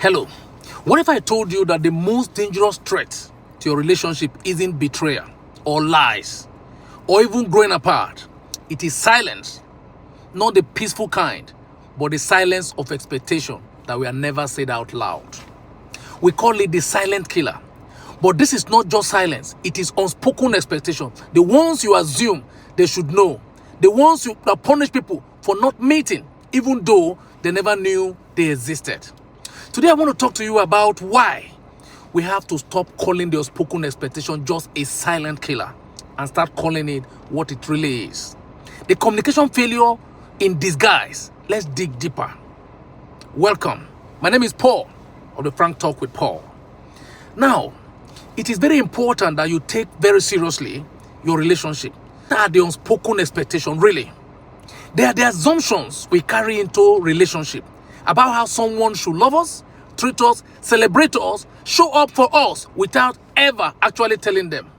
Hello. What if I told you that the most dangerous threat to your relationship isn't betrayal or lies or even growing apart? It is silence, not the peaceful kind, but the silence of expectation that we are never said out loud. We call it the silent killer. But this is not just silence, it is unspoken expectation. The ones you assume they should know, the ones that punish people for not meeting, even though they never knew they existed. Today I want to talk to you about why we have to stop calling the unspoken expectation just a silent killer and start calling it what it really is. The communication failure in disguise. Let's dig deeper. Welcome. My name is Paul of the Frank Talk with Paul. Now, it is very important that you take very seriously your relationship. That are the unspoken expectation, really. They are the assumptions we carry into relationship about how someone should love us, treat us, celebrate us, show up for us without ever actually telling them.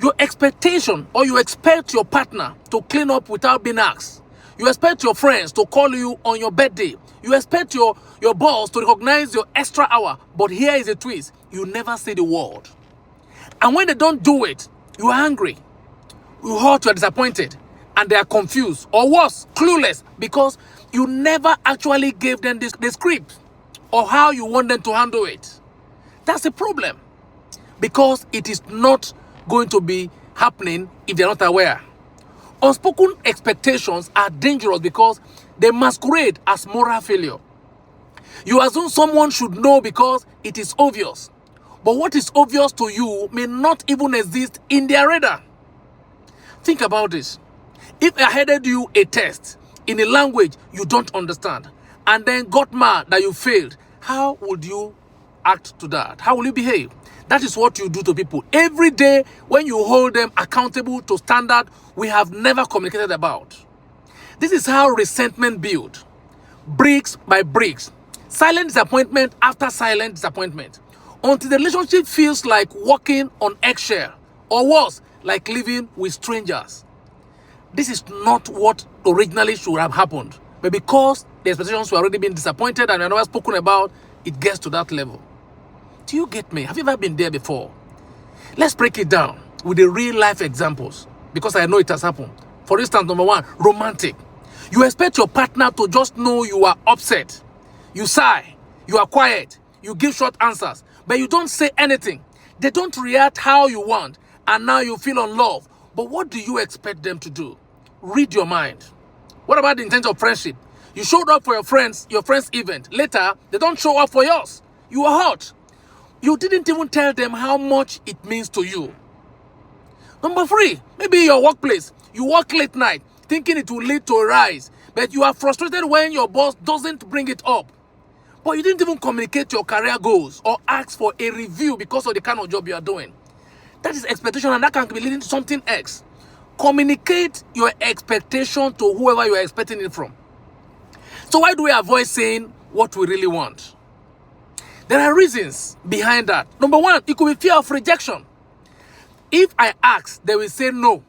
Your expectation, or you expect your partner to clean up without being asked. You expect your friends to call you on your birthday. You expect your boss to recognize your extra hour. But here is a twist. You never say the word. And when they don't do it, you are angry. You hurt, you are disappointed. And they are confused. Or worse, clueless. Because you never actually gave them the script or how you want them to handle it. That's the problem. Because it is not going to be happening if they're not aware. Unspoken expectations are dangerous because they masquerade as moral failure. You assume someone should know because it is obvious. But what is obvious to you may not even exist in their radar. Think about this. If I handed you a test in a language you don't understand and then got mad that you failed, how would you act to that? How will you behave? That is what you do to people. Every day when you hold them accountable to standard we have never communicated about. This is how resentment builds, bricks by bricks, silent disappointment after silent disappointment, until the relationship feels like walking on eggshell, or worse, like living with strangers. This is not what originally should have happened, but because the expectations were already being disappointed and were never spoken about, it gets to that level. Do you get me? Have you ever been there before? Let's break it down with the real life examples because I know it has happened. For instance, number one, romantic. You expect your partner to just know you are upset. You sigh, you are quiet, you give short answers, but you don't say anything. They don't react how you want, and now you feel unloved. But what do you expect them to do? Read your mind. What about the intent of friendship? You showed up for your friend's event. Later, they don't show up for yours. You are hurt. You didn't even tell them how much it means to you. Number three, maybe your workplace. You work late night thinking it will lead to a rise, but you are frustrated when your boss doesn't bring it up. But you didn't even communicate your career goals or ask for a review because of the kind of job you are doing. That is expectation, and that can be leading to something else. Communicate your expectation to whoever you are expecting it from. So why do we avoid saying what we really want? There are reasons behind that. Number one, it could be fear of rejection. If I ask, they will say no.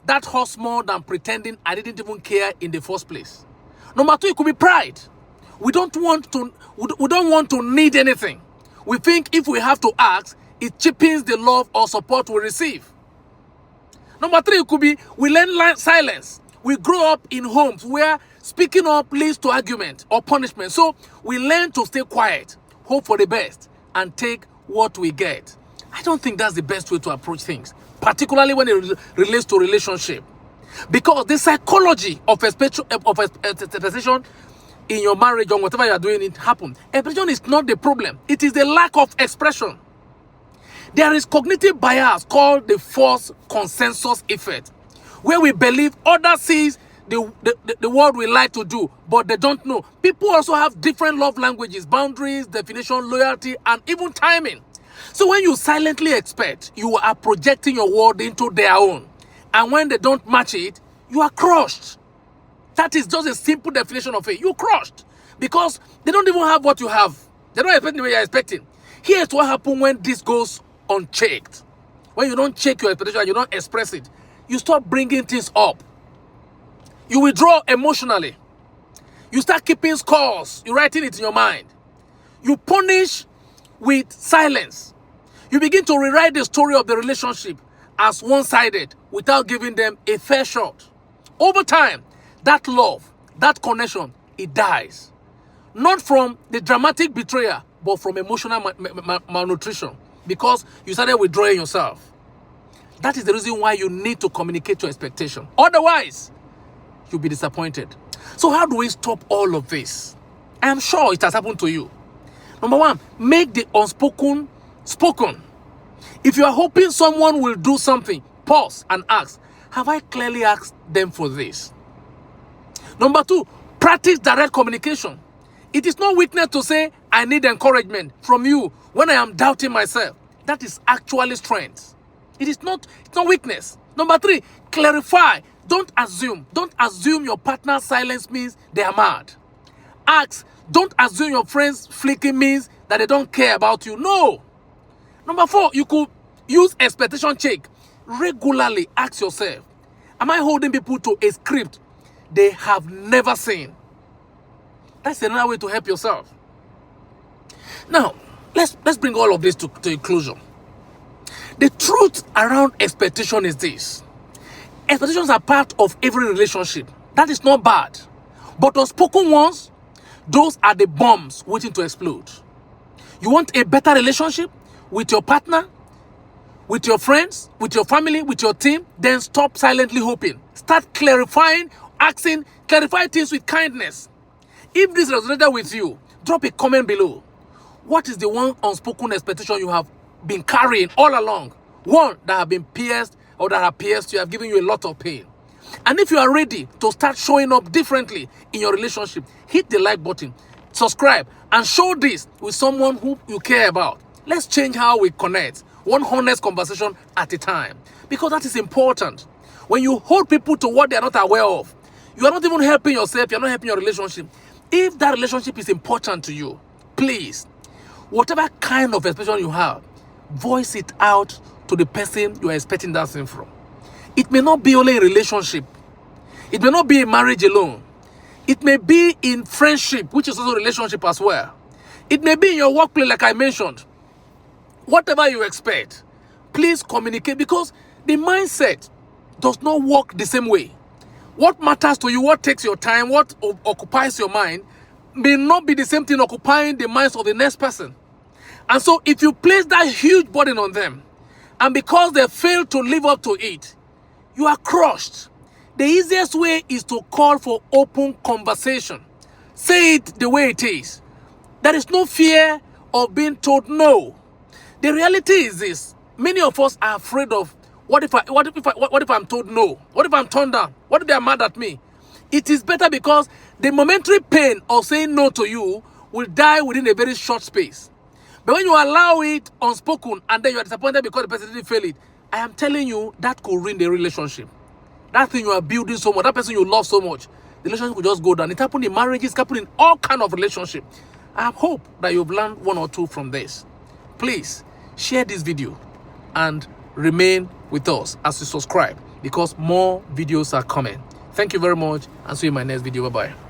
That hurts more than pretending I didn't even care in the first place. Number two, it could be pride. We don't want to need anything. We think if we have to ask, it cheapens the love or support we receive. Number three, it could be we learn silence. We grow up in homes where speaking up leads to argument or punishment. So we learn to stay quiet, hope for the best, and take what we get. I don't think that's the best way to approach things, particularly when it relates to relationship. Because the psychology of expectation in your marriage or whatever you are doing, it happens. Expectation is not the problem. It is the lack of expression. There is cognitive bias called the false consensus effect, where we believe others sees the word we like to do, but they don't know. People also have different love languages, boundaries, definition, loyalty, and even timing. So when you silently expect, you are projecting your word into their own. And when they don't match it, you are crushed. That is just a simple definition of it. You're crushed because they don't even have what you have. They don't expect the way you're expecting. Here's what happens when this goes unchecked. When you don't check your expectation and you don't express it, you start bringing things up. You withdraw emotionally. You start keeping scores. You're writing it in your mind. You punish with silence. You begin to rewrite the story of the relationship as one-sided without giving them a fair shot. Over time, that love, that connection, it dies. Not from the dramatic betrayal, but from emotional malnutrition, because you started withdrawing yourself. That is the reason why you need to communicate your expectation. Otherwise, you'll be disappointed. So how do we stop all of this? I am sure it has happened to you. Number one, make the unspoken spoken. If you are hoping someone will do something, pause and ask, have I clearly asked them for this? Number two, practice direct communication. It is not weakness to say, I need encouragement from you when I am doubting myself. That is actually strength. It's not weakness. Number three, clarify. Don't assume. Don't assume your partner's silence means they are mad. Ask. Don't assume your friends flicking means that they don't care about you. No. Number four, you could use expectation check. Regularly ask yourself, am I holding people to a script they have never seen? That's another way to help yourself. Now, let's bring all of this to conclusion. The truth around expectation is this. Expectations are part of every relationship. That is not bad. But unspoken ones, those are the bombs waiting to explode. You want a better relationship with your partner, with your friends, with your family, with your team? Then stop silently hoping. Start clarifying, asking, clarify things with kindness. If this resonated with you, drop a comment below. What is the one unspoken expectation you have been carrying all along? One that have been pierced or that have pierced you, have given you a lot of pain. And if you are ready to start showing up differently in your relationship, hit the like button, subscribe, and show this with someone who you care about. Let's change how we connect, one honest conversation at a time, because that is important. When you hold people to what they are not aware of, you are not even helping yourself, you are not helping your relationship. If that relationship is important to you, please, whatever kind of expectation you have, voice it out to the person you are expecting that thing from. It may not be only a relationship. It may not be a marriage alone. It may be in friendship, which is also a relationship as well. It may be in your workplace, like I mentioned. Whatever you expect, please communicate, because the mindset does not work the same way. What matters to you, what takes your time, what occupies your mind, may not be the same thing occupying the minds of the next person. And so if you place that huge burden on them, and because they fail to live up to it, you are crushed. The easiest way is to call for open conversation. Say it the way it is. There is no fear of being told no. The reality is this. Many of us are afraid of, what if I'm told no? What if I'm turned down? What if they are mad at me? It is better, because the momentary pain of saying no to you will die within a very short space. But when you allow it unspoken and then you are disappointed because the person didn't feel it, I am telling you, that could ruin the relationship. That thing you are building so much, that person you love so much, the relationship will just go down. It happened in marriages, it happened in all kinds of relationships. I hope that you've learned one or two from this. Please share this video and remain with us as you subscribe, because more videos are coming. Thank you very much, and see you in my next video. Bye-bye.